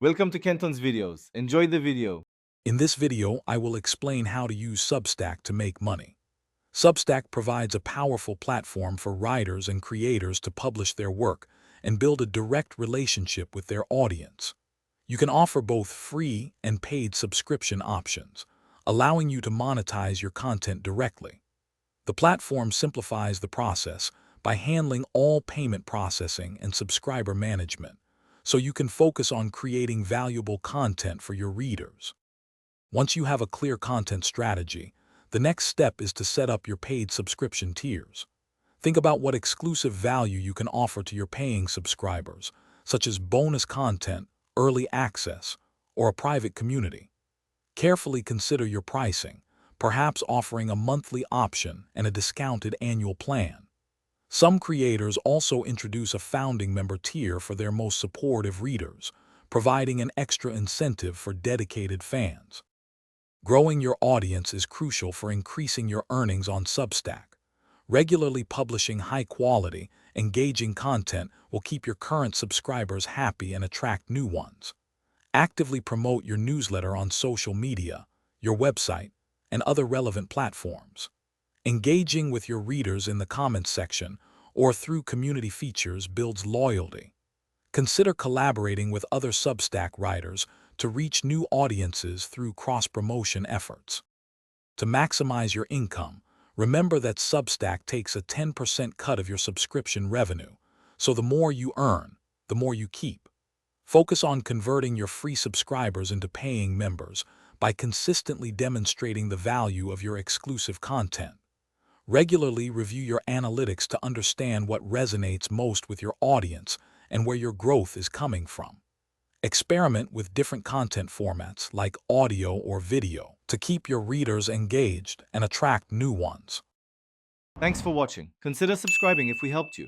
Welcome to Kenton's videos. Enjoy the video. In this video, I will explain how to use Substack to make money. Substack provides a powerful platform for writers and creators to publish their work and build a direct relationship with their audience. You can offer both free and paid subscription options, allowing you to monetize your content directly. The platform simplifies the process by handling all payment processing and subscriber management, so you can focus on creating valuable content for your readers. Once you have a clear content strategy, the next step is to set up your paid subscription tiers. Think about what exclusive value you can offer to your paying subscribers, such as bonus content, early access, or a private community. Carefully consider your pricing, perhaps offering a monthly option and a discounted annual plan. Some creators also introduce a founding member tier for their most supportive readers, providing an extra incentive for dedicated fans. Growing your audience is crucial for increasing your earnings on Substack. Regularly publishing high-quality, engaging content will keep your current subscribers happy and attract new ones. Actively promote your newsletter on social media, your website, and other relevant platforms. Engaging with your readers in the comments section or through community features builds loyalty. Consider collaborating with other Substack writers to reach new audiences through cross-promotion efforts. To maximize your income, remember that Substack takes a 10% cut of your subscription revenue, so the more you earn, the more you keep. Focus on converting your free subscribers into paying members by consistently demonstrating the value of your exclusive content. Regularly review your analytics to understand what resonates most with your audience and where your growth is coming from. Experiment with different content formats like audio or video to keep your readers engaged and attract new ones. Thanks for watching. Consider subscribing if we helped you.